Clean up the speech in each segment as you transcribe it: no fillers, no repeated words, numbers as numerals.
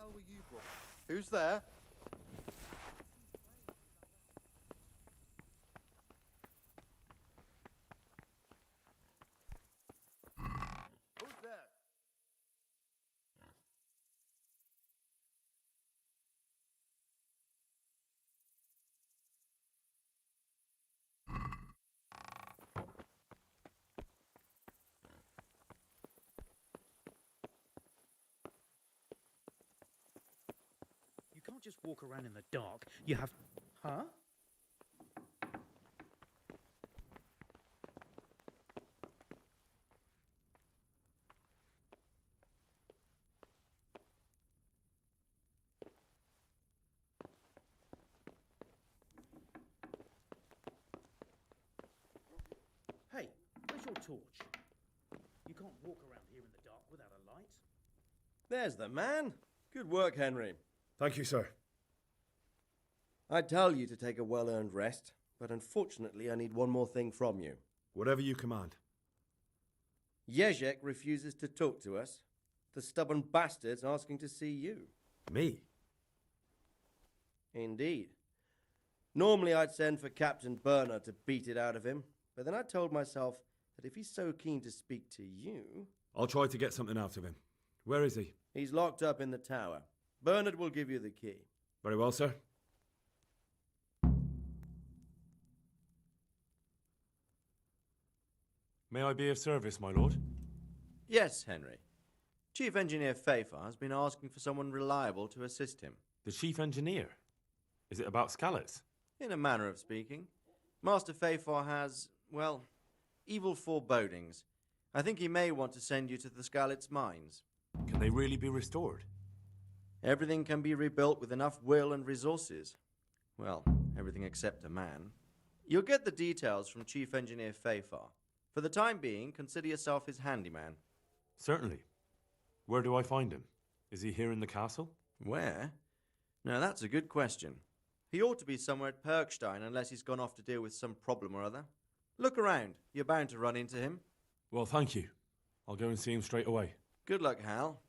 hell were you brought? Who's there? Who's there? You can't just walk around in the dark. You have... Huh? Hey, where's your torch? You can't walk around here in the dark without a light. There's the man. Good work, Henry. Thank you, sir. I tell you to take a well-earned rest, but unfortunately I need one more thing from you. Whatever you command. Jezek refuses to talk to us. The stubborn bastard's asking to see you. Me? Indeed. Normally I'd send for Captain Burner to beat it out of him, but then I told myself that if he's so keen to speak to you... I'll try to get something out of him. Where is he? He's locked up in the tower. Bernard will give you the key. Very well, sir. May I be of service, my lord? Yes, Henry. Chief Engineer Fafar has been asking for someone reliable to assist him. The chief engineer? Is it about Skalitz? In a manner of speaking. Master Fafar has, well, evil forebodings. I think he may want to send you to the Skalitz mines. Can they really be restored? Everything can be rebuilt with enough will and resources. Well, everything except a man. You'll get the details from Chief Engineer Fafar. For the time being, consider yourself his handyman. Certainly. Where do I find him? Is he here in the castle? Where? Now that's a good question. He ought to be somewhere at Perkstein unless he's gone off to deal with some problem or other. Look around. You're bound to run into him. Well, thank you. I'll go and see him straight away. Good luck, Hal.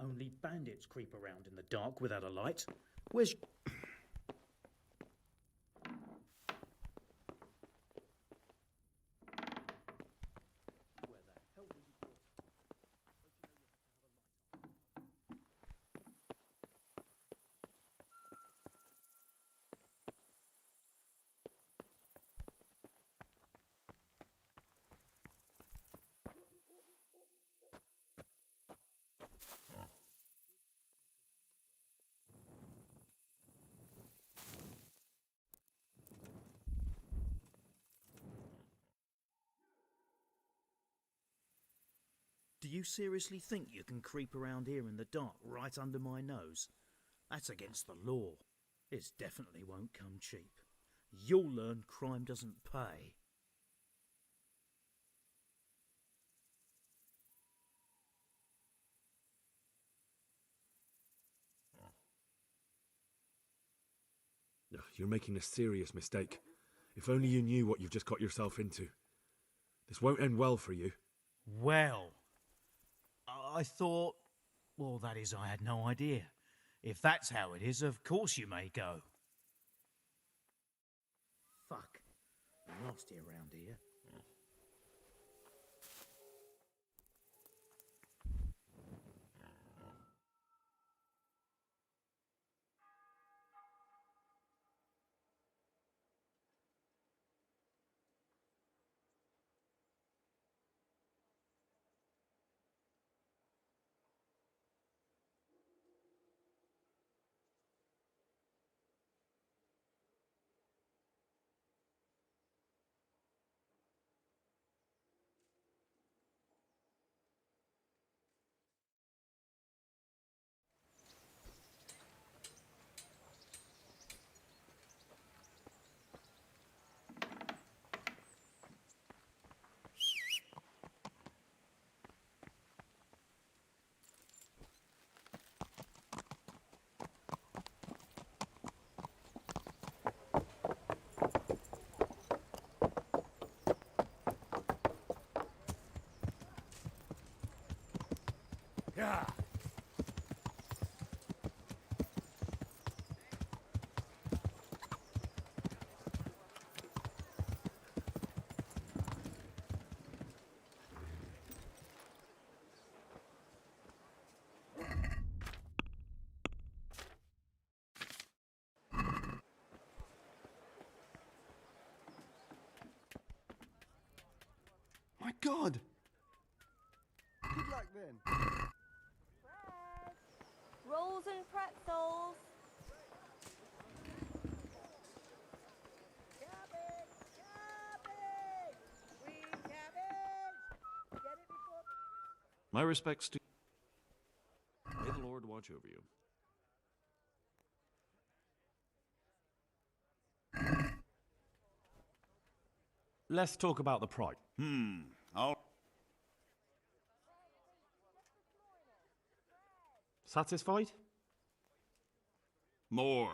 Only bandits creep around in the dark without a light. Where's... Do you seriously think you can creep around here in the dark right under my nose? That's against the law. This definitely won't come cheap. You'll learn crime doesn't pay. Ugh, you're making a serious mistake. If only you knew what you've just got yourself into. This won't end well for you. Well, I thought... Well, that is, I had no idea. If that's how it is, of course you may go. Fuck. Nasty around here. Yeah. My God! Good luck then. Bread, rolls and pretzels. Cabbage! Cabbage! Green cabbage! Get it before... My respects to... May the Lord watch over you. Let's talk about the price. All Satisfied? more.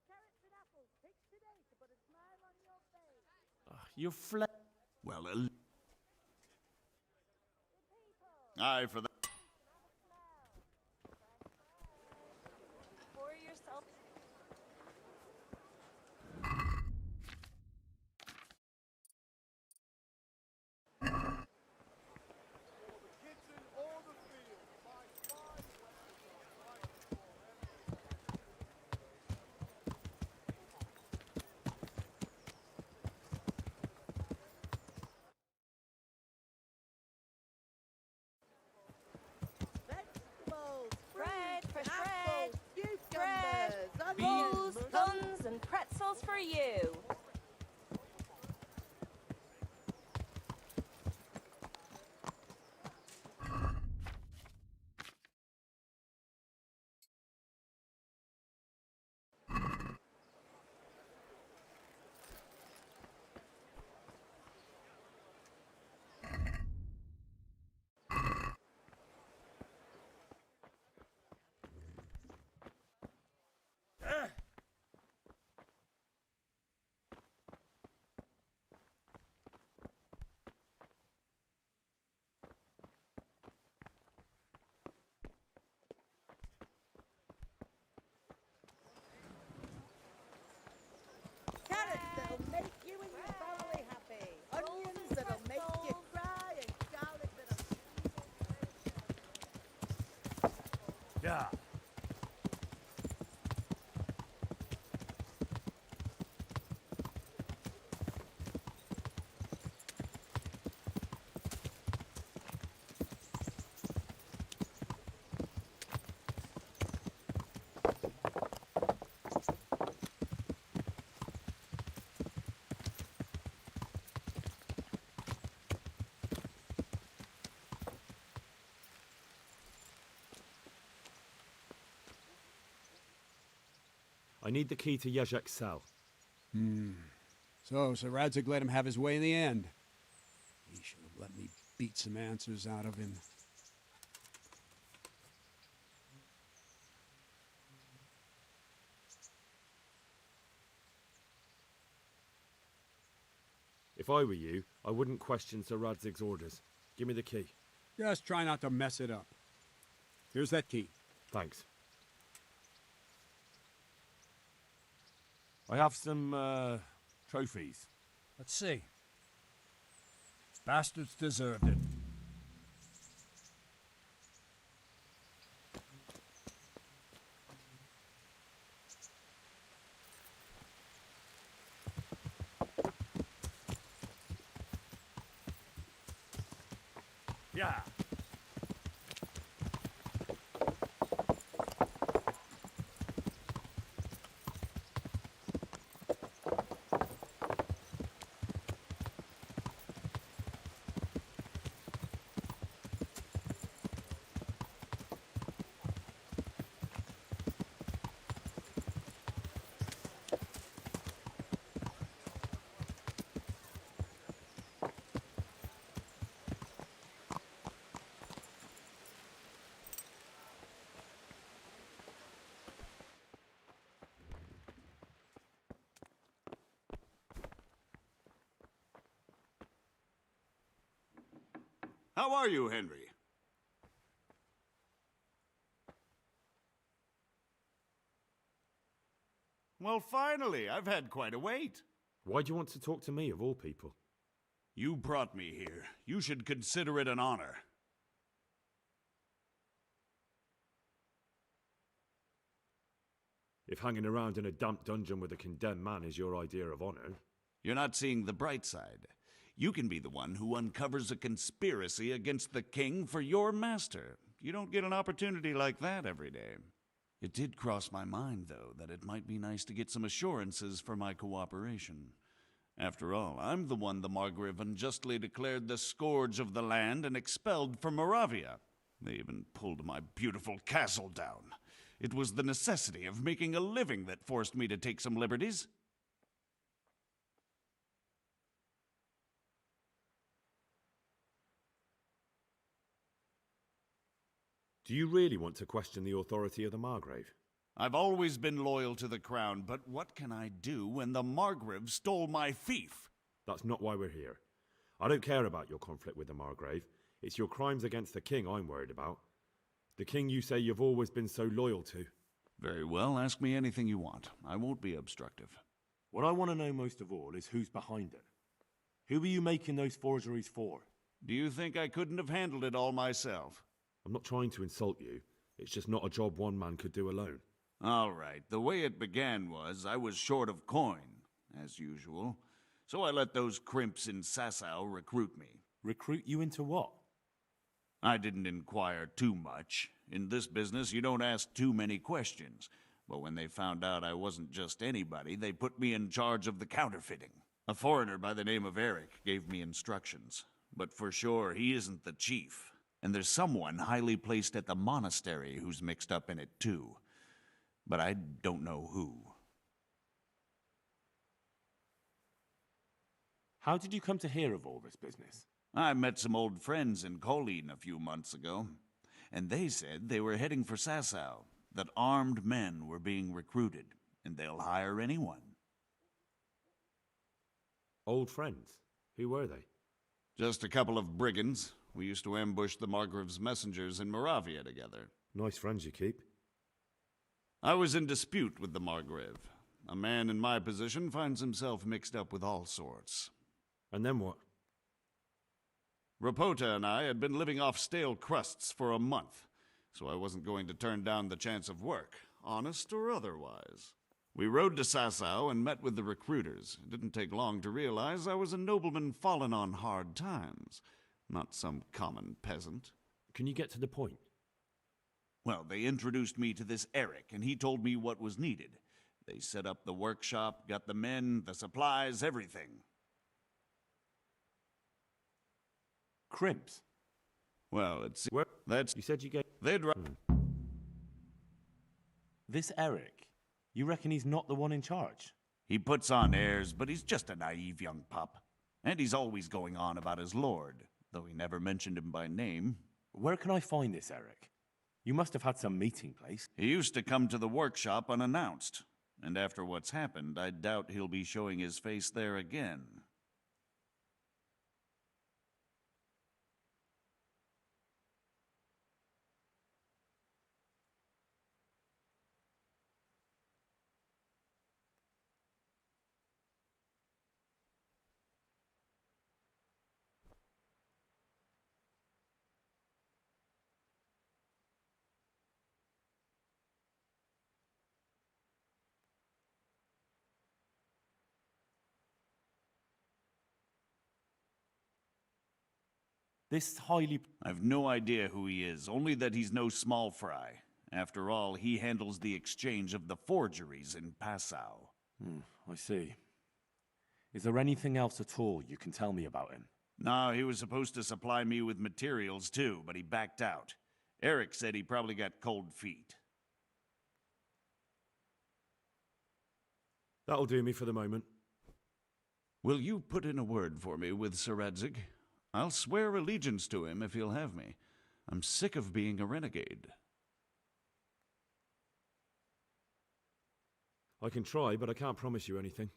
Carrots and apples. Take today to put a smile on your face. You're fle- Well, aye for that. Pour yourself. Kitchen or the field. My fine Vegetables! Bread, fruit, fresh apples, bread, cucumbers, rolls, onions, buns, and pretzels for you. carrots that'll make you and your family happy. Onions that'll make you cry and garlic that'll... Yeah. I need the key to Jezek's cell. So Radzig let him have his way in the end. He should have let me beat some answers out of him. If I were you, I wouldn't question Sir Radzig's orders. Give me the key. Just try not to mess it up. Here's that key. Thanks. I have some, trophies. Let's see. Bastards deserved it. Yeah. How are you, Henry? Well, finally, I've had quite a wait. Why do you want to talk to me, of all people? You brought me here. You should consider it an honor. If hanging around in a damp dungeon with a condemned man is your idea of honor... You're not seeing the bright side. You can be the one who uncovers a conspiracy against the king for your master. You don't get an opportunity like that every day. It did cross my mind, though, that it might be nice to get some assurances for my cooperation. After all, I'm the one the Margrave unjustly declared the scourge of the land and expelled from Moravia. They even pulled my beautiful castle down. It was the necessity of making a living that forced me to take some liberties. Do you really want to question the authority of the Margrave? I've always been loyal to the crown, but what can I do when the Margrave stole my fief? That's not why we're here. I don't care about your conflict with the Margrave. It's your crimes against the king I'm worried about. The king you say you've always been so loyal to. Very well, ask me anything you want. I won't be obstructive. What I want to know most of all is who's behind it. Who are you making those forgeries for? Do you think I couldn't have handled it all myself? I'm not trying to insult you. It's just not a job one man could do alone. All right, the way it began was I was short of coin, as usual. So I let those crimps in Sasau recruit me. Recruit you into what? I didn't inquire too much. In this business, you don't ask too many questions. But when they found out I wasn't just anybody, they put me in charge of the counterfeiting. A foreigner by the name of Eric gave me instructions. But for sure, he isn't the chief. And there's someone highly placed at the monastery who's mixed up in it too. But I don't know who. How did you come to hear of all this business? I met some old friends in Colleen a few months ago, and they said they were heading for Sasau, that armed men were being recruited, and they'll hire anyone. Old friends? Who were they? Just a couple of brigands. We used to ambush the Margrave's messengers in Moravia together. Nice friends you keep. I was in dispute with the Margrave. A man in my position finds himself mixed up with all sorts. And then what? Rapota and I had been living off stale crusts for a month, so I wasn't going to turn down the chance of work, honest or otherwise. We rode to Sasau and met with the recruiters. It didn't take long to realize I was a nobleman fallen on hard times, not some common peasant. Can you get to the point? Well, they introduced me to this Eric, and he told me what was needed. They set up the workshop, got the men, the supplies, everything. Crimps? Well, it's... Where? That's... You said you gave... They'd... This Eric, you reckon he's not the one in charge? He puts on airs, but he's just a naive young pup. And he's always going on about his lord, though he never mentioned him by name. Where can I find this Eric? You must have had some meeting place. He used to come to the workshop unannounced, and after what's happened, I doubt he'll be showing his face there again. This highly... I've no idea who he is, only that he's no small fry. After all, he handles the exchange of the forgeries in Passau. I see. Is there anything else at all you can tell me about him? No, he was supposed to supply me with materials too, but he backed out. Eric said he probably got cold feet. That'll do me for the moment. Will you put in a word for me with Sir Radzig? I'll swear allegiance to him if he'll have me. I'm sick of being a renegade. I can try, but I can't promise you anything.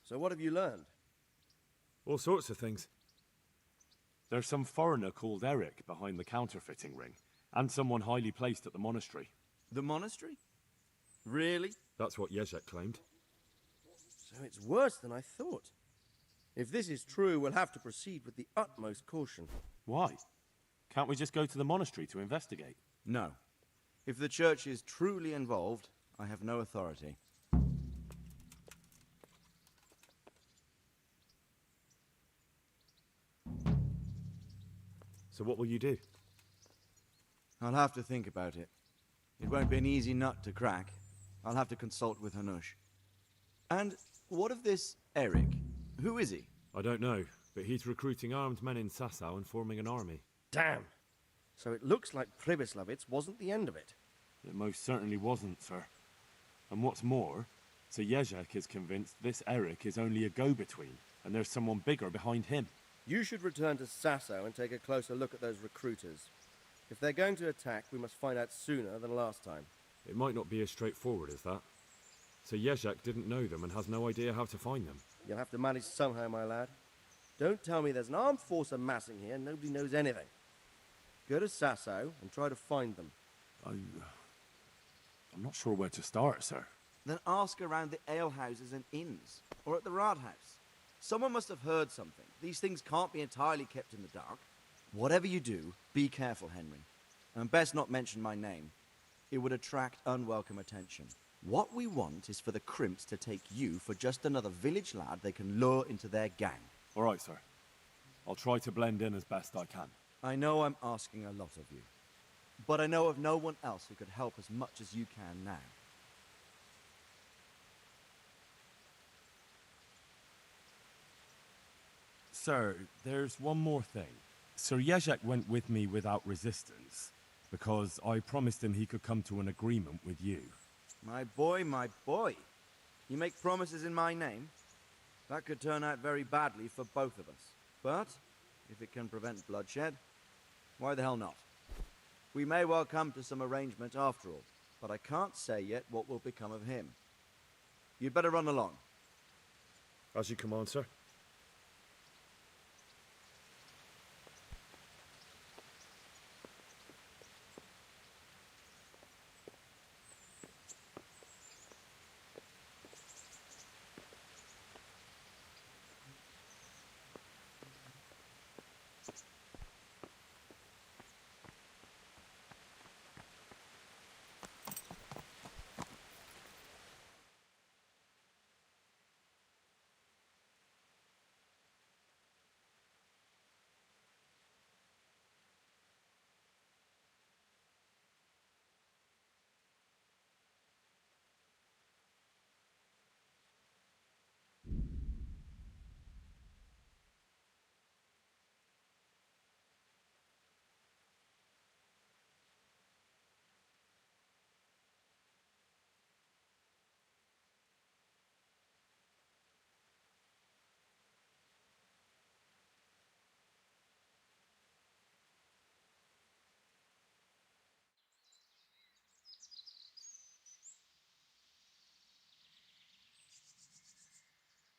So what have you learned? All sorts of things. There's some foreigner called Eric behind the counterfeiting ring, and someone highly placed at the monastery. The monastery? Really? That's what Jezek claimed. So it's worse than I thought. If this is true, we'll have to proceed with the utmost caution. Why? Can't we just go to the monastery to investigate? No. If the church is truly involved, I have no authority. So what will you do? I'll have to think about it. It won't be an easy nut to crack. I'll have to consult with Hanush. And what of this Eric? Who is he? I don't know, but he's recruiting armed men in Sasau and forming an army. Damn! So it looks like Pribyslavitz wasn't the end of it. It most certainly wasn't, sir. And what's more, Sir Jezek is convinced this Eric is only a go-between, and there's someone bigger behind him. You should return to Sasau and take a closer look at those recruiters. If they're going to attack, we must find out sooner than last time. It might not be as straightforward as that. So Jezek didn't know them and has no idea how to find them. You'll have to manage somehow, my lad. Don't tell me there's an armed force amassing here and nobody knows anything. Go to Sasau and try to find them. I'm not sure where to start, sir. Then ask around the alehouses and inns, or at the Rathaus. Someone must have heard something. These things can't be entirely kept in the dark. Whatever you do, be careful, Henry. And best not mention my name. It would attract unwelcome attention. What we want is for the crimps to take you for just another village lad they can lure into their gang. All right, sir. I'll try to blend in as best I can. I know I'm asking a lot of you, but I know of no one else who could help as much as you can now. Sir, there's one more thing. Sir Jezek went with me without resistance, because I promised him he could come to an agreement with you. My boy, my boy. You make promises in my name? That could turn out very badly for both of us. But, if it can prevent bloodshed, why the hell not? We may well come to some arrangement after all, but I can't say yet what will become of him. You'd better run along. As you command, sir.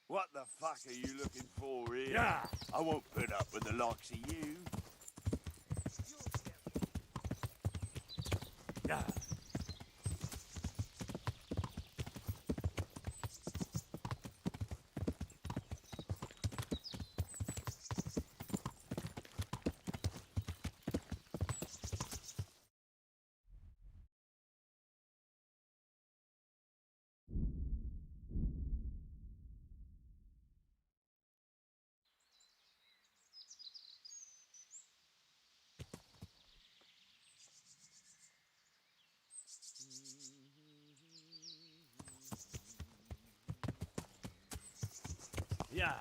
What the fuck are you looking for here? Yeah. I won't put up with the likes of you. Yeah. Yeah.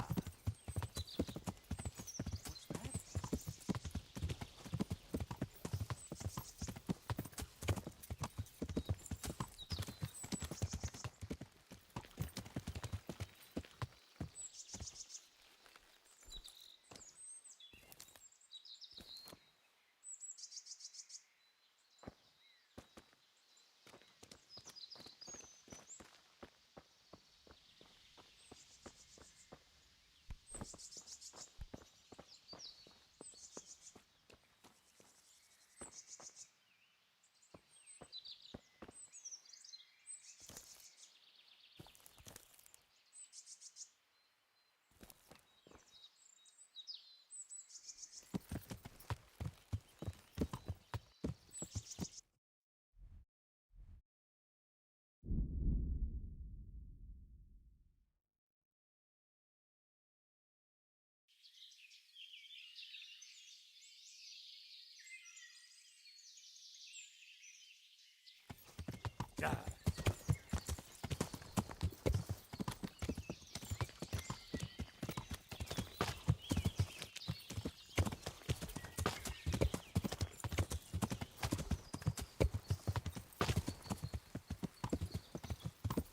Yeah.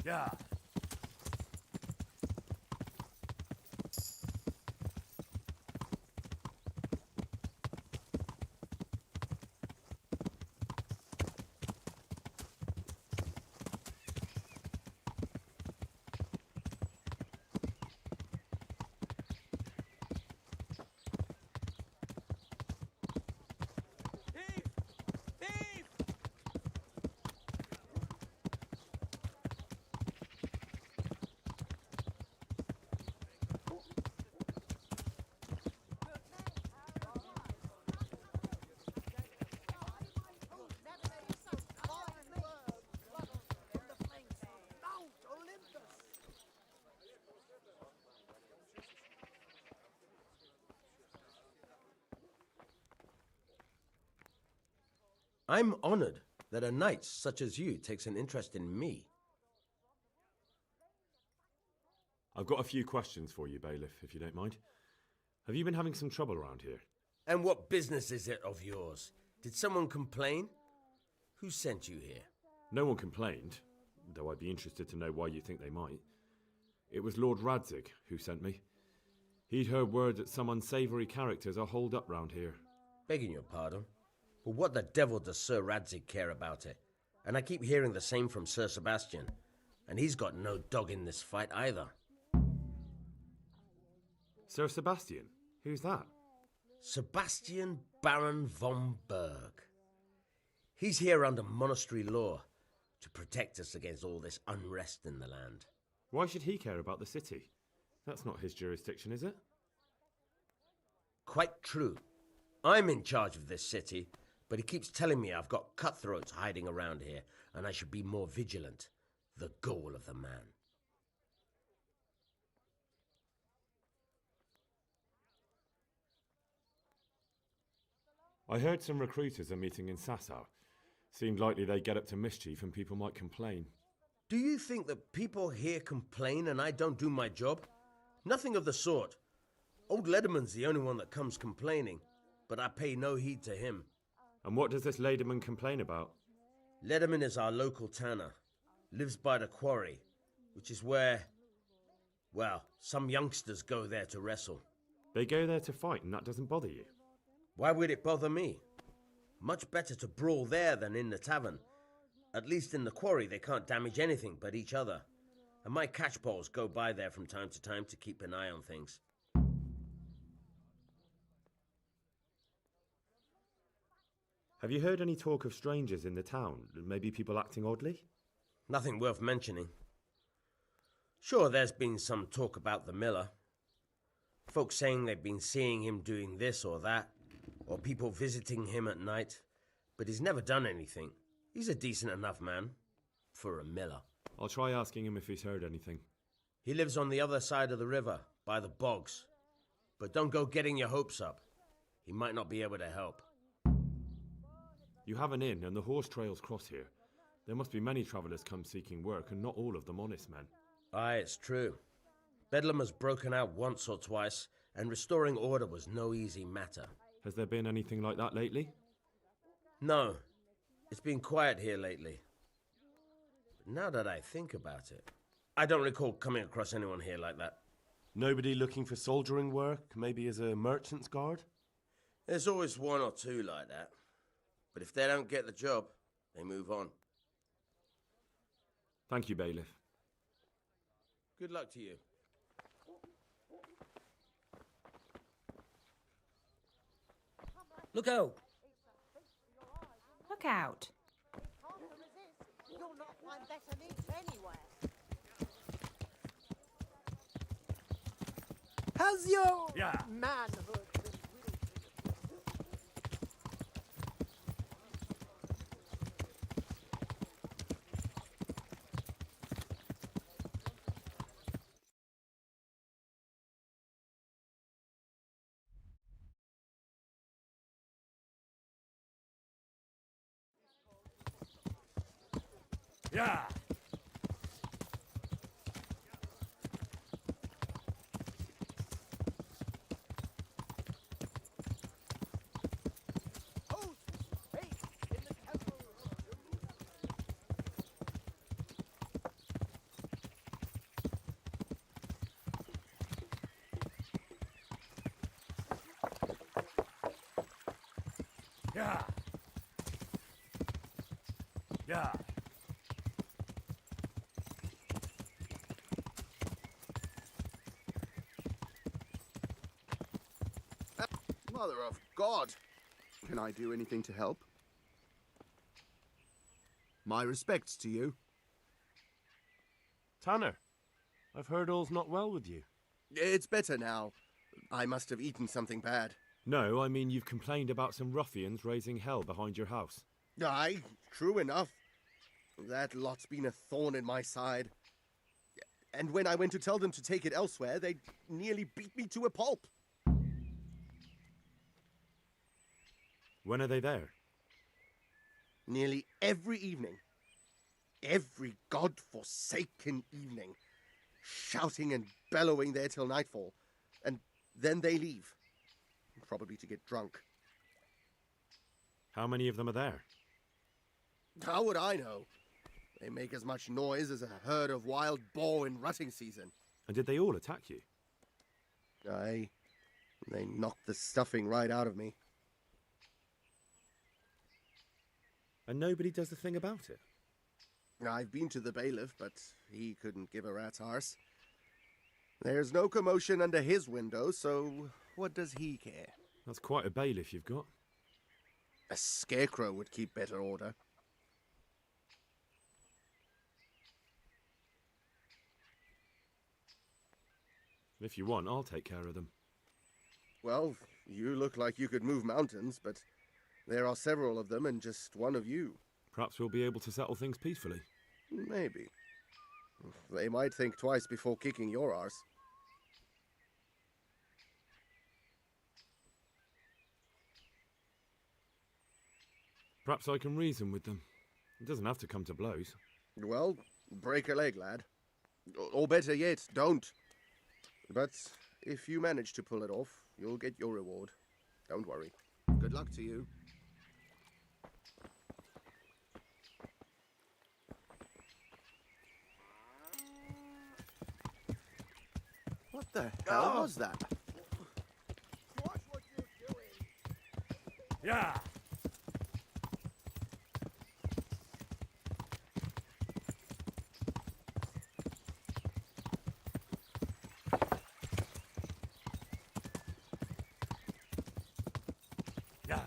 Yeah. I'm honored that a knight such as you takes an interest in me. I've got a few questions for you, Bailiff, if you don't mind. Have you been having some trouble around here? And what business is it of yours? Did someone complain? Who sent you here? No one complained, though I'd be interested to know why you think they might. It was Lord Radzig who sent me. He'd heard word that some unsavoury characters are holed up round here. Begging your pardon, but what the devil does Sir Radzig care about it? And I keep hearing the same from Sir Sebastian, and he's got no dog in this fight either. Sir Sebastian? Who's that? Sebastian Baron von Berg. He's here under monastery law to protect us against all this unrest in the land. Why should he care about the city? That's not his jurisdiction, is it? Quite true. I'm in charge of this city, but he keeps telling me I've got cutthroats hiding around here, and I should be more vigilant. The goal of the man. I heard some recruiters are meeting in Sasau. Seemed likely they get up to mischief and people might complain. Do you think that people here complain and I don't do my job? Nothing of the sort. Old Lederman's the only one that comes complaining, but I pay no heed to him. And what does this Lederman complain about? Lederman is our local tanner. Lives by the quarry, which is where, well, some youngsters go there to wrestle. They go there to fight and that doesn't bother you? Why would it bother me? Much better to brawl there than in the tavern. At least in the quarry they can't damage anything but each other. And my catchpoles go by there from time to keep an eye on things. Have you heard any talk of strangers in the town? Maybe people acting oddly? Nothing worth mentioning. Sure, there's been some talk about the miller. Folks saying they've been seeing him doing this or that, or people visiting him at night, but he's never done anything. He's a decent enough man for a miller. I'll try asking him if he's heard anything. He lives on the other side of the river, by the bogs. But don't go getting your hopes up. He might not be able to help. You have an inn and the horse trails cross here. There must be many travellers come seeking work and not all of them honest men. Aye, it's true. Bedlam has broken out once or twice, and restoring order was no easy matter. Has there been anything like that lately? No. It's been quiet here lately. But now that I think about it, I don't recall coming across anyone here like that. Nobody looking for soldiering work, maybe as a merchant's guard? There's always one or two like that. But if they don't get the job, they move on. Thank you, Bailiff. Good luck to you. Look out! Look out. You'll not find better meat anywhere. Has your manhood been Yeah. Yeah. Yeah. Mother of God! Can I do anything to help? My respects to you. Tanner, I've heard all's not well with you. It's better now. I must have eaten something bad. No, I mean you've complained about some ruffians raising hell behind your house. Aye, true enough. That lot's been a thorn in my side. And when I went to tell them to take it elsewhere, they nearly beat me to a pulp. When are they there? Nearly every evening. Every god-forsaken evening. Shouting and bellowing there till nightfall. And then they leave. Probably to get drunk. How many of them are there? How would I know? They make as much noise as a herd of wild boar in rutting season. And did they all attack you? Aye. They knocked the stuffing right out of me. And nobody does a thing about it? I've been to the bailiff, but he couldn't give a rat's arse. There's no commotion under his window, so what does he care? That's quite a bailiff you've got. A scarecrow would keep better order. If you want, I'll take care of them. Well, you look like you could move mountains, but there are several of them and just one of you. Perhaps we'll be able to settle things peacefully. Maybe. They might think twice before kicking your arse. Perhaps I can reason with them. It doesn't have to come to blows. Well, break a leg, lad. Or better yet, don't. But if you manage to pull it off, you'll get your reward. Don't worry. Good luck to you. What the hell was that? Watch what you're doing. Yeah. Yeah.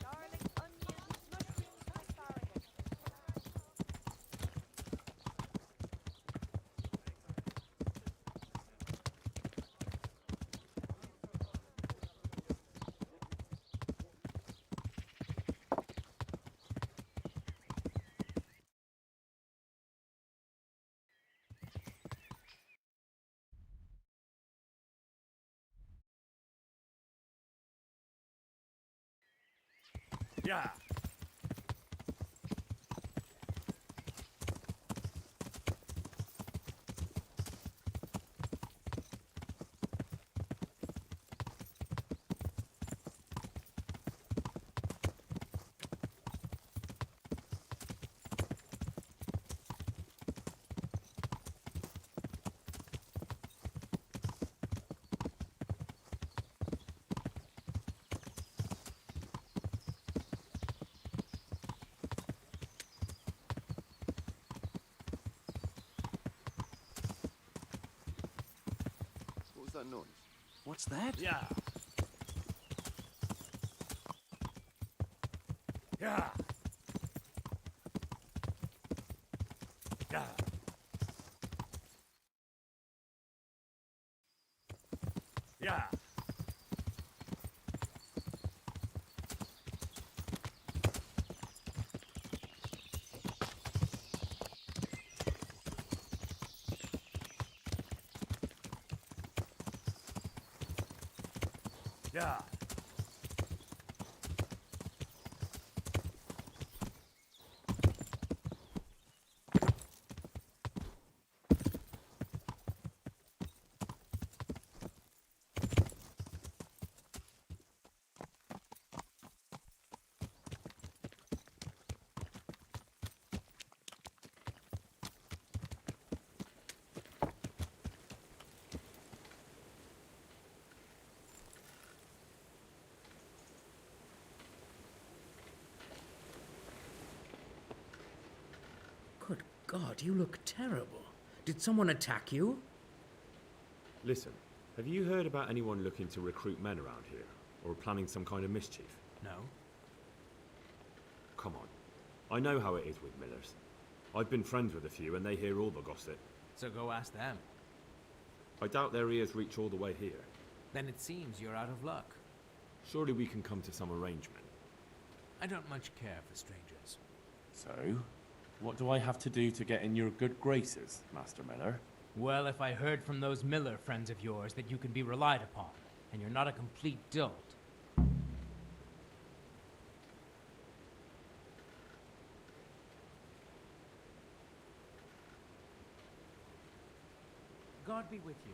Garlic, onions, mushrooms, asparagus. Yeah. What was that noise? What's that? Yeah. Yeah. Yeah. Yeah. Yeah. Good God, you look terrible. Did someone attack you? Listen, have you heard about anyone looking to recruit men around here? Or planning some kind of mischief? No. Come on. I know how it is with millers. I've been friends with a few and they hear all the gossip. So go ask them. I doubt their ears reach all the way here. Then it seems you're out of luck. Surely we can come to some arrangement. I don't much care for strangers. So, what do I have to do to get in your good graces, Master Miller? Well, if I heard from those Miller friends of yours that you can be relied upon, and you're not a complete dolt. God be with you.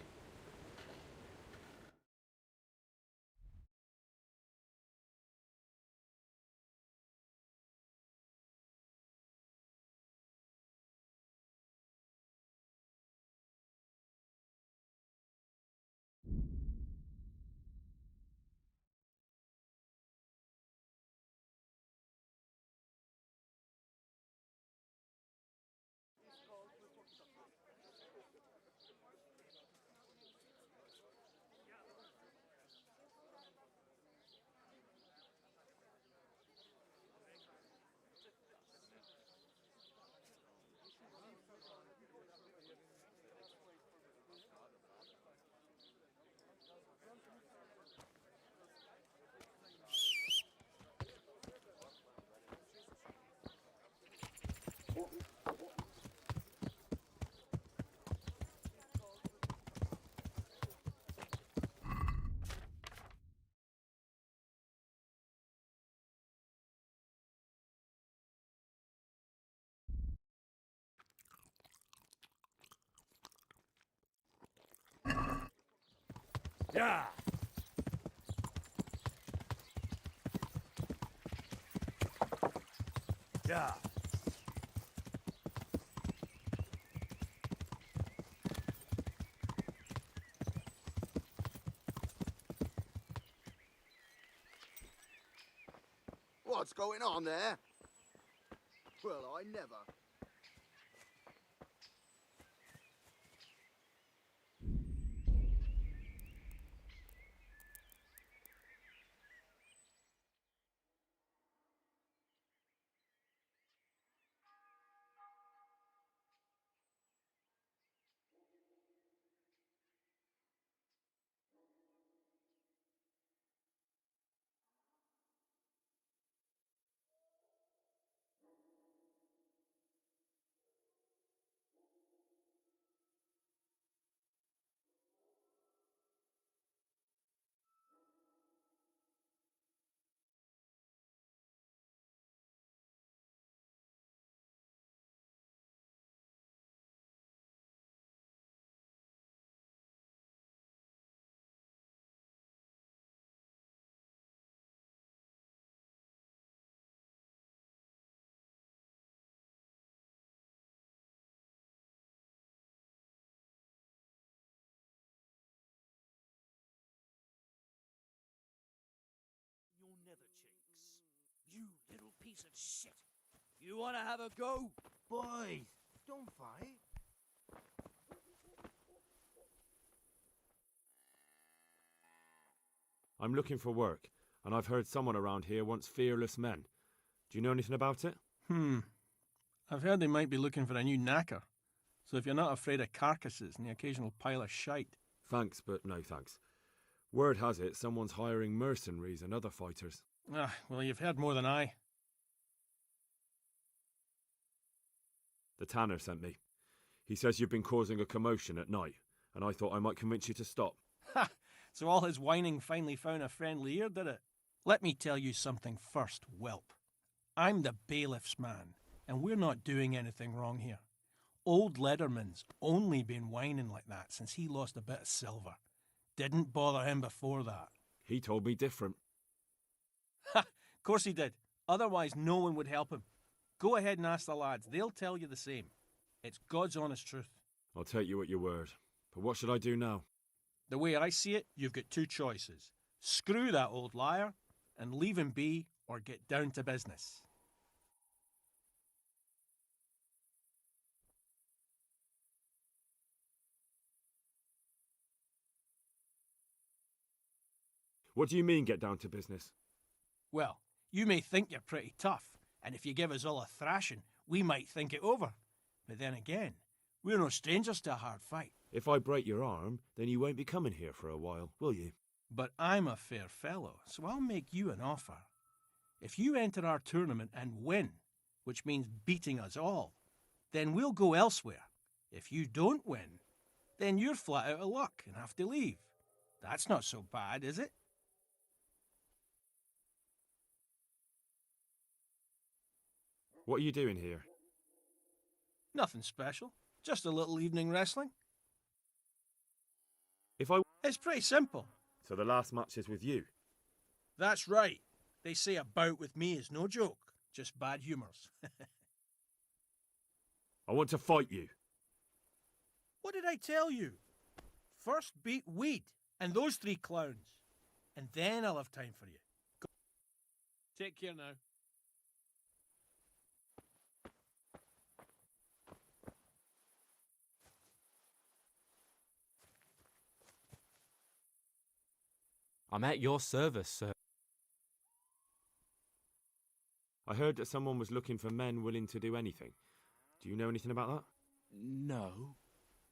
Yeah. Yeah. What's going on there? Well, I never. You'll never, Chinks. You little piece of shit. You wanna have a go? Boys, don't fight. I'm looking for work, and I've heard someone around here wants fearless men. Do you know anything about it? I've heard they might be looking for a new knacker. So if you're not afraid of carcasses and the occasional pile of shite... Thanks, but no thanks. Word has it someone's hiring mercenaries and other fighters. Well, you've heard more than I. The tanner sent me. He says you've been causing a commotion at night, and I thought I might convince you to stop. Ha! So all his whining finally found a friendly ear, did it? Let me tell you something first, whelp. I'm the bailiff's man, and we're not doing anything wrong here. Old Lederman's only been whining like that since he lost a bit of silver. Didn't bother him before that. He told me different. Ha! Of course he did. Otherwise no one would help him. Go ahead and ask the lads. They'll tell you the same. It's God's honest truth. I'll take you at your word. But what should I do now? The way I see it, you've got two choices. Screw that old liar and leave him be, or get down to business. What do you mean, get down to business? Well, you may think you're pretty tough, and if you give us all a thrashing, we might think it over. But then again, we're no strangers to a hard fight. If I break your arm, then you won't be coming here for a while, will you? But I'm a fair fellow, so I'll make you an offer. If you enter our tournament and win, which means beating us all, then we'll go elsewhere. If you don't win, then you're flat out of luck and have to leave. That's not so bad, is it? What are you doing here? Nothing special. Just a little evening wrestling. It's pretty simple. So the last match is with you? That's right. They say a bout with me is no joke. Just bad humours. I want to fight you. What did I tell you? First beat Weed and those three clowns. And then I'll have time for you. Go. Take care now. I'm at your service, sir. I heard that someone was looking for men willing to do anything. Do you know anything about that? No,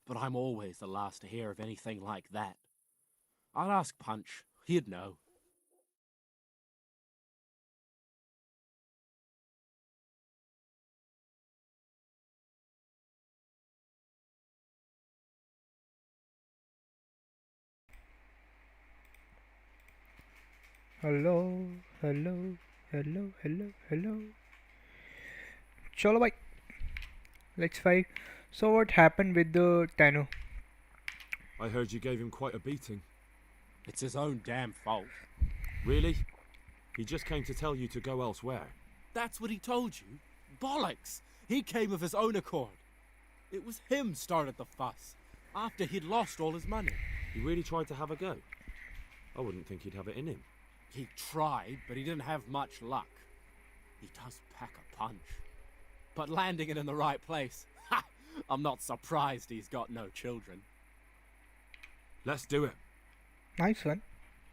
but I'm always the last to hear of anything like that. I'd ask Punch. He'd know. Hello hello hello hello hello चलो भाई let's fight. So what happened with the Tano? I heard you gave him quite a beating. It's his own damn fault. Really? He just came to tell you to go elsewhere. That's what he told you? Bollocks! He came of his own accord. It was him started the fuss, after he'd lost all his money. He really tried to have a go. I wouldn't think he'd have it in him. He tried, but he didn't have much luck. He does pack a punch. But landing it in the right place, ha! I'm not surprised he's got no children. Let's do it. Nice one.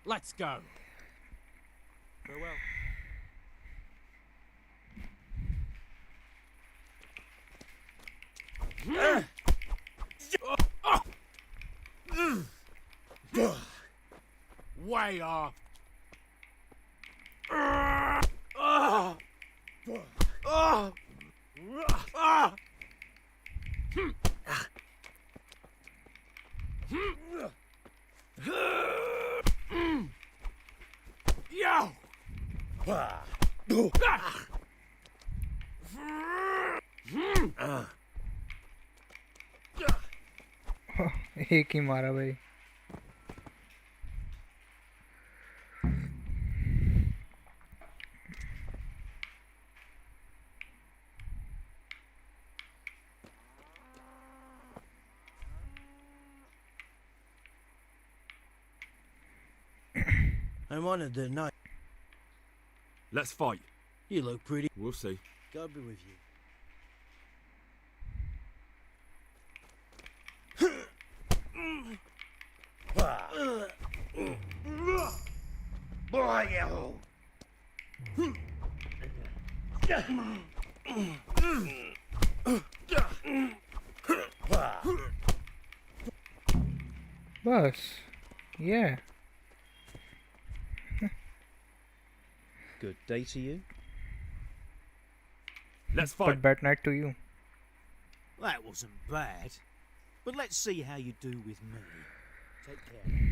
Let's go. Farewell. Way off. Yo! एक ही मारा भाई. I'm honored that night. Let's fight. You look pretty. We'll see. God be with you. Bus. Yeah. Good day to you. Let's But fight. bad night to you. That wasn't bad. But let's see how you do with me. Take care.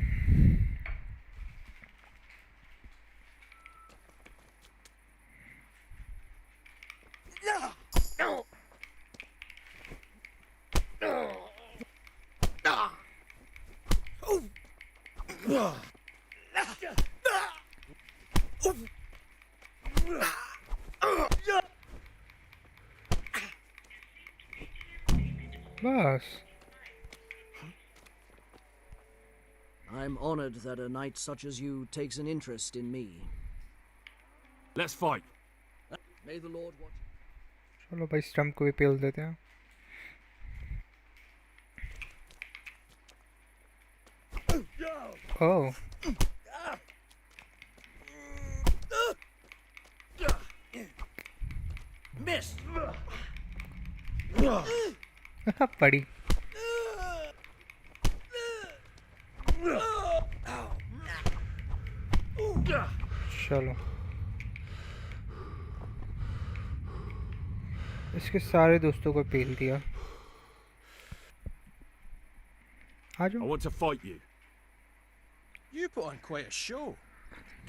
Boss. I'm honored that a knight such as you takes an interest in me. Let's fight. May the Lord watch. चलो भाई stump को भी पेल देते हैं. Oh. Miss. Buddy. चलो. इसके सारे दोस्तों को पेल दिया. आ जाओ. I want to fight you. You put on quite a show.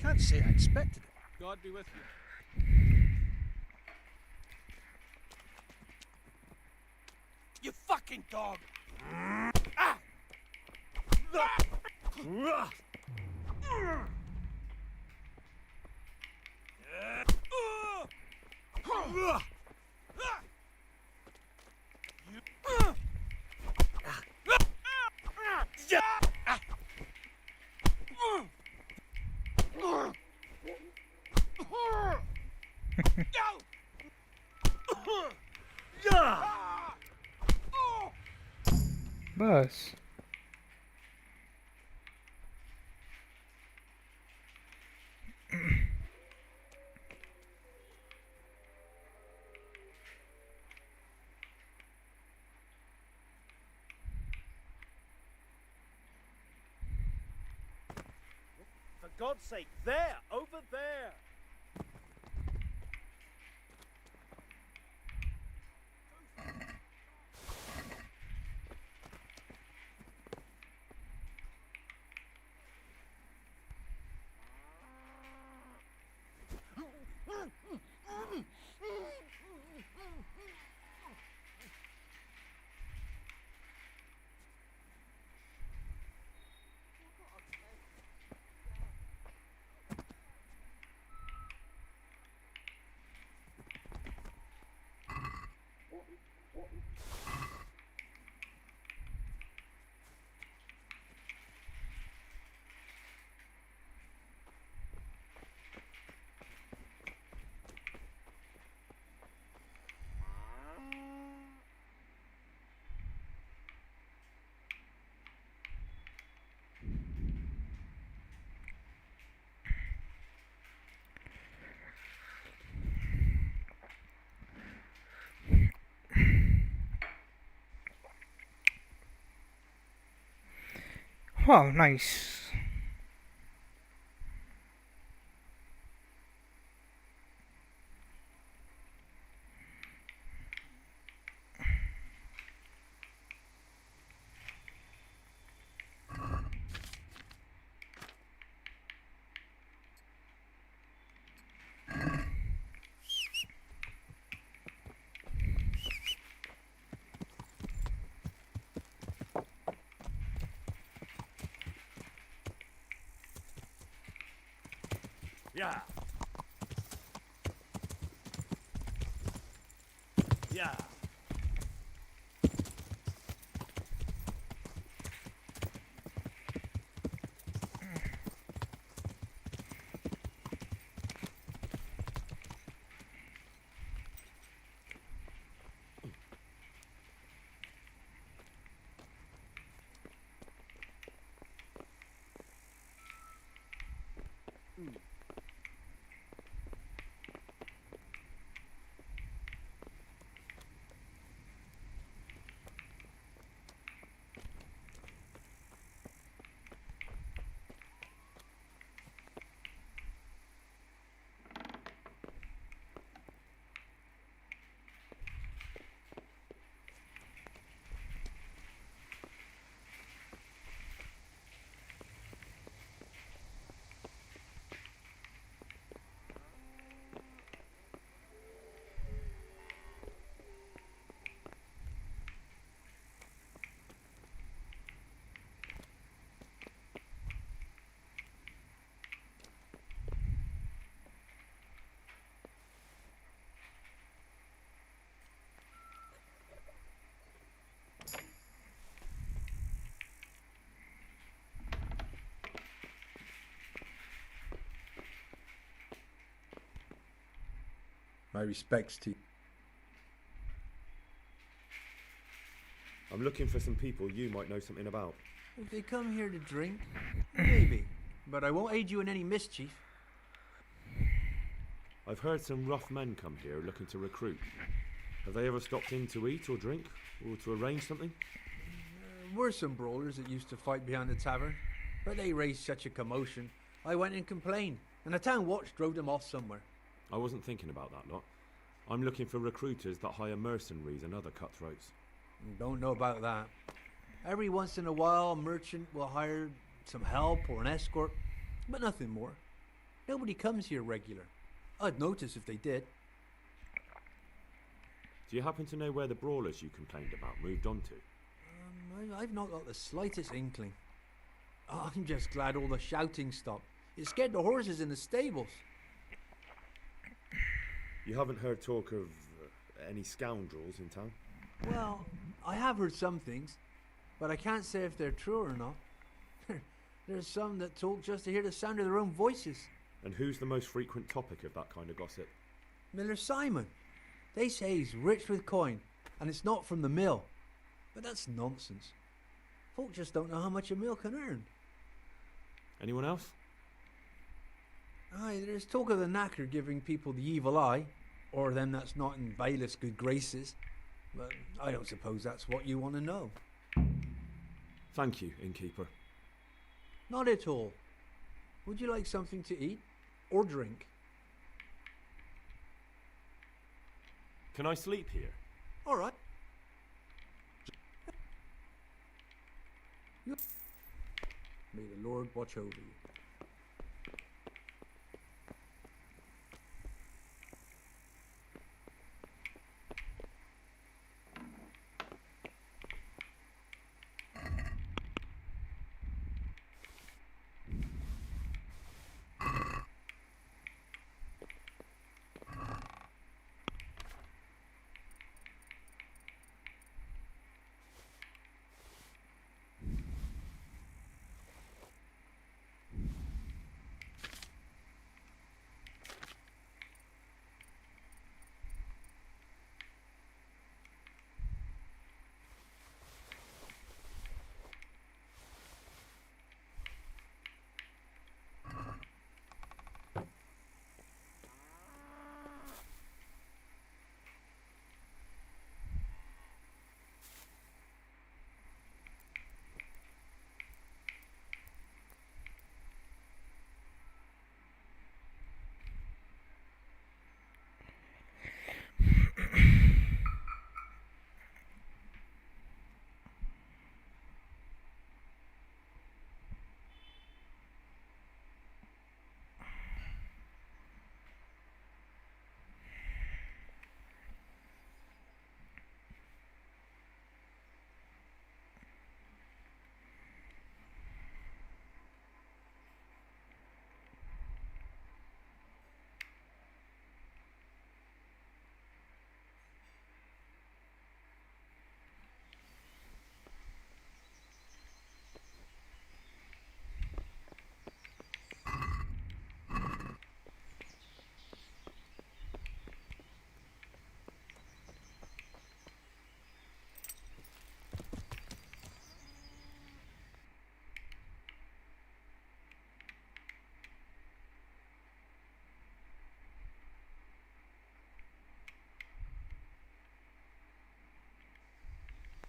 Can't say I expected it. God be with you. You fucking dog! Ah! बस. For God's sake, there! Over there! Wow, nice. Yeah. Yeah. My respects to you. I'm looking for some people you might know something about. If they come here to drink, maybe. But I won't aid you in any mischief. I've heard some rough men come here looking to recruit. Have they ever stopped in to eat or drink, or to arrange something? There were some brawlers that used to fight behind the tavern, but they raised such a commotion. I went and complained, and the town watch drove them off somewhere. I wasn't thinking about that lot. I'm looking for recruiters that hire mercenaries and other cutthroats. Don't know about that. Every once in a while, a merchant will hire some help or an escort, but nothing more. Nobody comes here regular. I'd notice if they did. Do you happen to know where the brawlers you complained about moved on to? I've not got the slightest inkling. Oh, I'm just glad all the shouting stopped. It scared the horses in the stables. You haven't heard talk of any scoundrels in town? Well, I have heard some things, but I can't say if they're true or not. There's some that talk just to hear the sound of their own voices. And who's the most frequent topic of that kind of gossip? Miller Simon. They say he's rich with coin, and it's not from the mill. But that's nonsense. Folk just don't know how much a mill can earn. Anyone else? Aye, there's talk of the knacker giving people the evil eye, or them that's not in bailiff's good graces. But I don't suppose that's what you want to know. Thank you, innkeeper. Not at all. Would you like something to eat or drink? Can I sleep here? All right. May the Lord watch over you.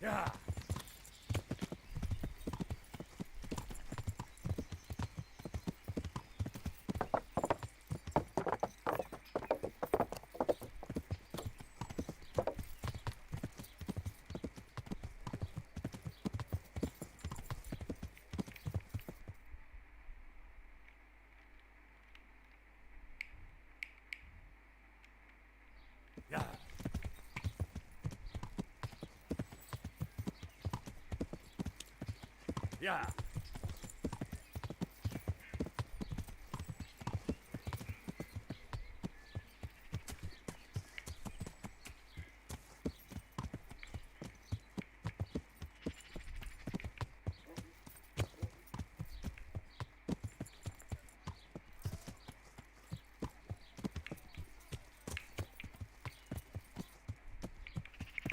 Yeah. Yeah. Yeah.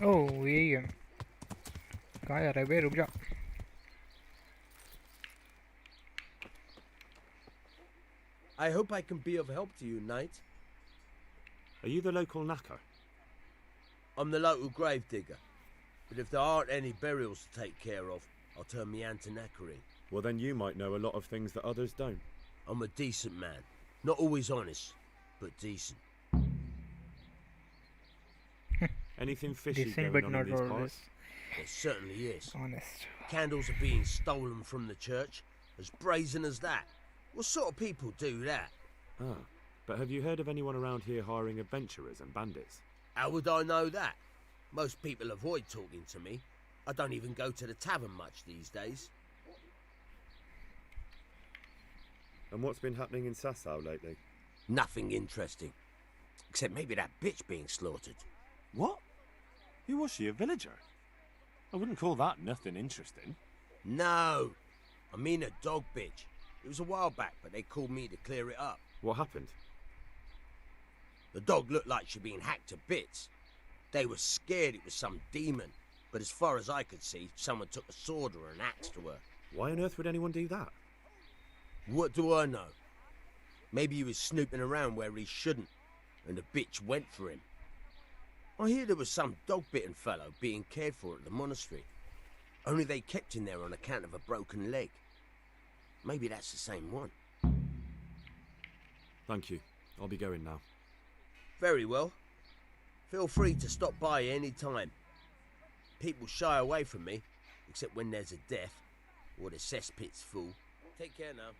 ओह यही है कहाँ जा रहा है बे रुक जा I hope I can be of help to you, knight. Are you the local knacker? I'm the local gravedigger. But if there aren't any burials to take care of, I'll turn me hand to knackering. Well, then you might know a lot of things that others don't. I'm a decent man. Not always honest, but decent. Anything fishy Decent going but on not in these always parts? There certainly is. honest. Candles are being stolen from the church, as brazen as that. What sort of people do that? Ah, but have you heard of anyone around here hiring adventurers and bandits? How would I know that? Most people avoid talking to me. I don't even go to the tavern much these days. And what's been happening in Sasau lately? Nothing interesting. Except maybe that bitch being slaughtered. What? Who was she, a villager? I wouldn't call that nothing interesting. No, I mean a dog bitch. It was a while back, but they called me to clear it up. What happened? The dog looked like she'd been hacked to bits. They were scared it was some demon, but as far as I could see, someone took a sword or an axe to her. Why on earth would anyone do that? What do I know? Maybe he was snooping around where he shouldn't, and the bitch went for him. I hear there was some dog-bitten fellow being cared for at the monastery. Only they kept him there on account of a broken leg. Maybe that's the same one. Thank you. I'll be going now. Very well. Feel free to stop by any time. People shy away from me, except when there's a death, or the cesspit's full. Take care now.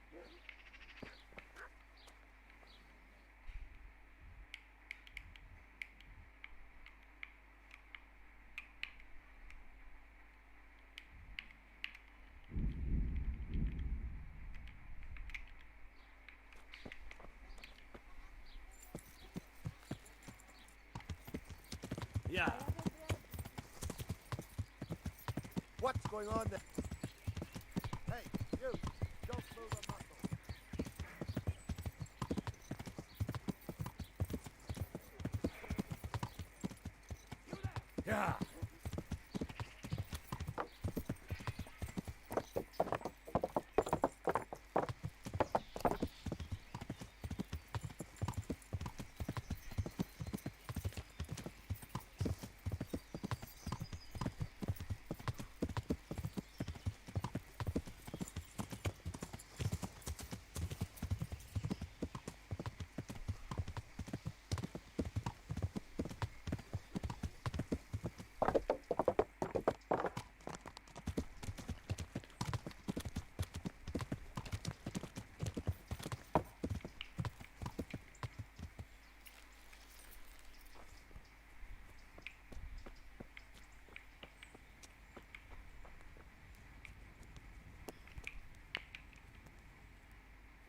Yeah. What's going on there? Hey, you! Don't move a muscle. Yeah.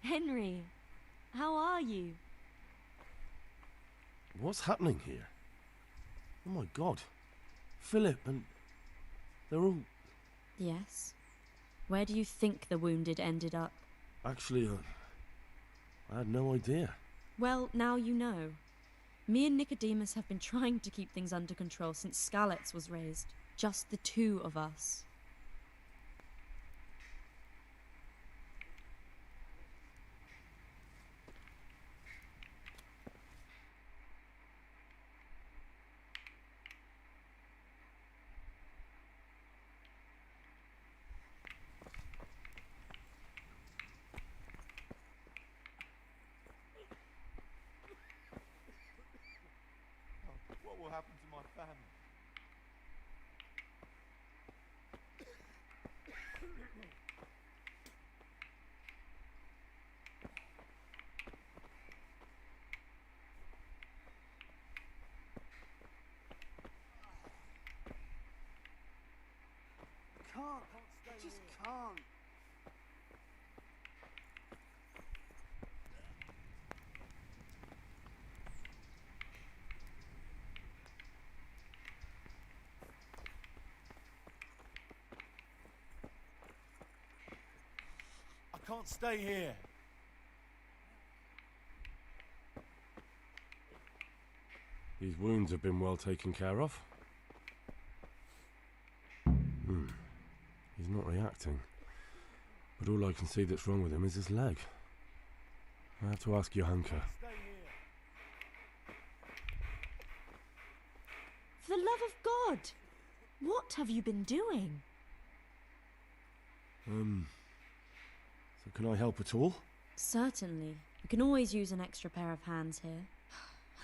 Henry, how are you? What's happening here? Oh my god. Philip and... they're all... Yes. Where do you think the wounded ended up? Actually, I had no idea. Well, now you know. Me and Nicodemus have been trying to keep things under control since Skalitz was raised. Just the two of us. What will happen to my family? I just can't. I can't stay here. These wounds have been well taken care of. He's not reacting. But all I can see that's wrong with him is his leg. I have to ask Johanka. For the love of God! What have you been doing? So can I help at all? Certainly. We can always use an extra pair of hands here.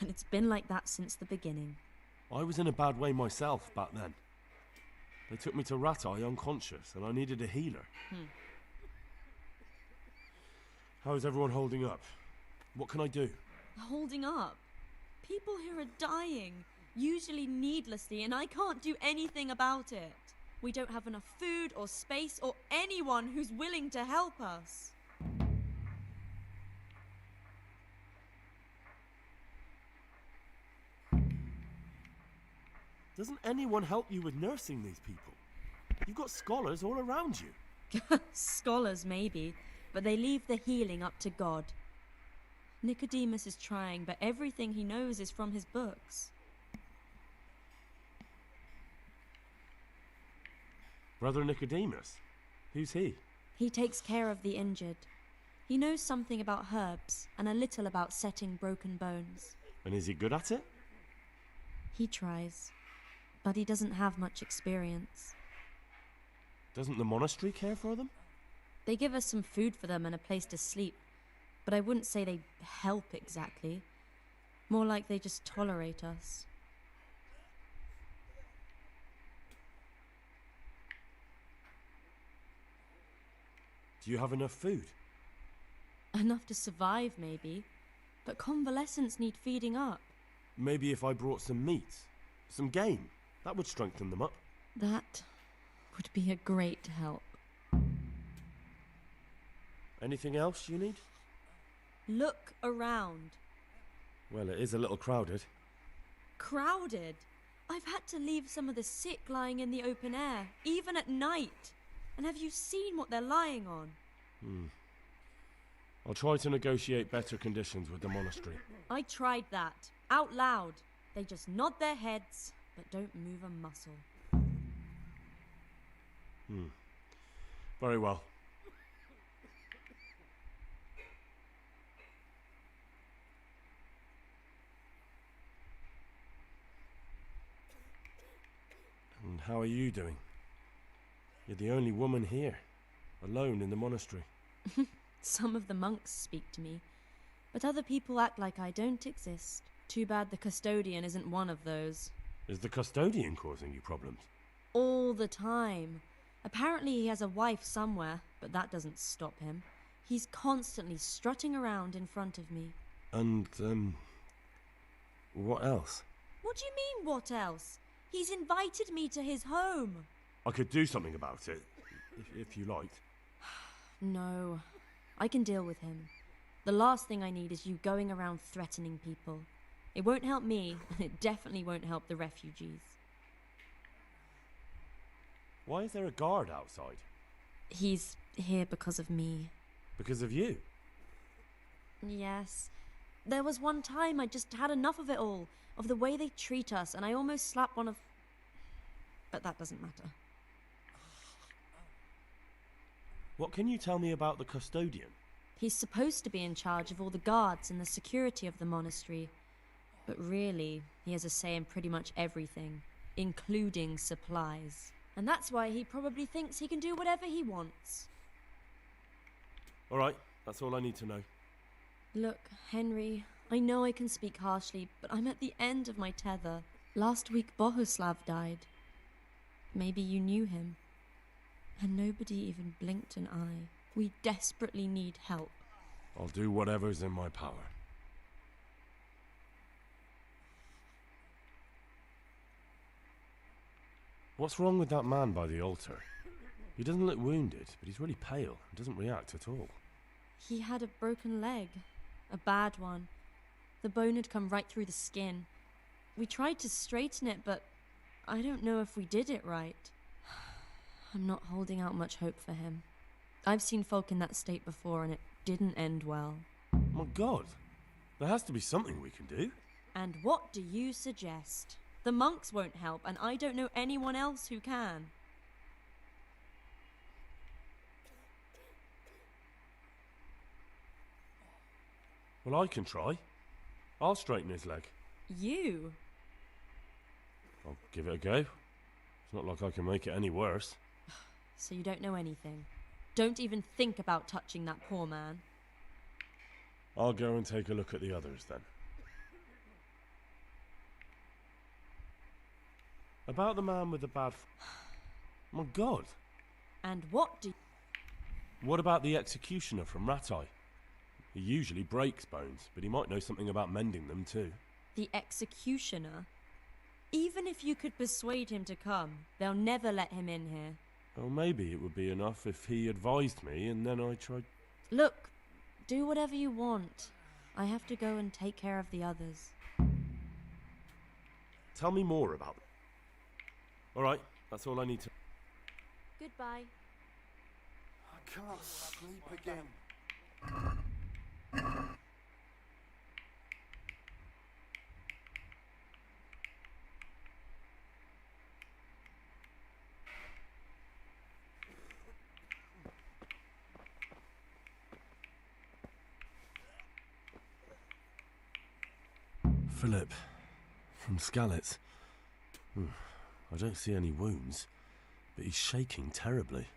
And it's been like that since the beginning. I was in a bad way myself back then. They took me to Ratai unconscious, and I needed a healer. How is everyone holding up? What can I do? Holding up? People here are dying, usually needlessly, and I can't do anything about it. We don't have enough food or space or anyone who's willing to help us. Doesn't anyone help you with nursing these people? You've got scholars all around you. Scholars, maybe, but they leave the healing up to God. Nicodemus is trying, but everything he knows is from his books. Brother Nicodemus? Who's he? He takes care of the injured. He knows something about herbs and a little about setting broken bones. And is he good at it? He tries, but he doesn't have much experience. Doesn't the monastery care for them? They give us some food for them and a place to sleep, but I wouldn't say they help exactly. More like they just tolerate us. Do you have enough food? Enough to survive, maybe, but convalescents need feeding up. Maybe if I brought some meat, some game, that would strengthen them up. That would be a great help. Anything else you need? Look around. Well, it is a little crowded. Crowded? I've had to leave some of the sick lying in the open air, even at night. And have you seen what they're lying on? I'll try to negotiate better conditions with the monastery. I tried that, out loud. They just nod their heads, but don't move a muscle. Very well. And how are you doing? You're the only woman here, alone in the monastery. Some of the monks speak to me, but other people act like I don't exist. Too bad the custodian isn't one of those. Is the custodian causing you problems? All the time. Apparently he has a wife somewhere, but that doesn't stop him. He's constantly strutting around in front of me. And, what else? What do you mean, what else? He's invited me to his home. I could do something about it, if you liked. No, I can deal with him. The last thing I need is you going around threatening people. It won't help me, and it definitely won't help the refugees. Why is there a guard outside? He's here because of me. Because of you? Yes. There was one time I just had enough of it all, of the way they treat us, and I almost slapped one of... But that doesn't matter. What can you tell me about the custodian? He's supposed to be in charge of all the guards and the security of the monastery. But really, he has a say in pretty much everything, including supplies. And that's why he probably thinks he can do whatever he wants. All right, that's all I need to know. Look, Henry, I know I can speak harshly, but I'm at the end of my tether. Last week, Bohuslav died. Maybe you knew him. And nobody even blinked an eye. We desperately need help. I'll do whatever's in my power. What's wrong with that man by the altar? He doesn't look wounded, but he's really pale and doesn't react at all. He had a broken leg. A bad one. The bone had come right through the skin. We tried to straighten it, but I don't know if we did it right. I'm not holding out much hope for him. I've seen folk in that state before, and it didn't end well. My God, there has to be something we can do. And what do you suggest? The monks won't help, and I don't know anyone else who can. Well, I can try. I'll straighten his leg. You? I'll give it a go. It's not like I can make it any worse. So you don't know anything. Don't even think about touching that poor man. I'll go and take a look at the others then. About the man with the bad... My God! And what do... What about the executioner from Ratai? He usually breaks bones, but he might know something about mending them too. The executioner? Even if you could persuade him to come, they'll never let him in here. Well, maybe it would be enough if he advised me and then I tried... Look, do whatever you want. I have to go and take care of the others. Tell me more about them. Alright, that's all I need to... Goodbye. I can't sleep again. Philip, from Skalitz. I don't see any wounds, but he's shaking terribly.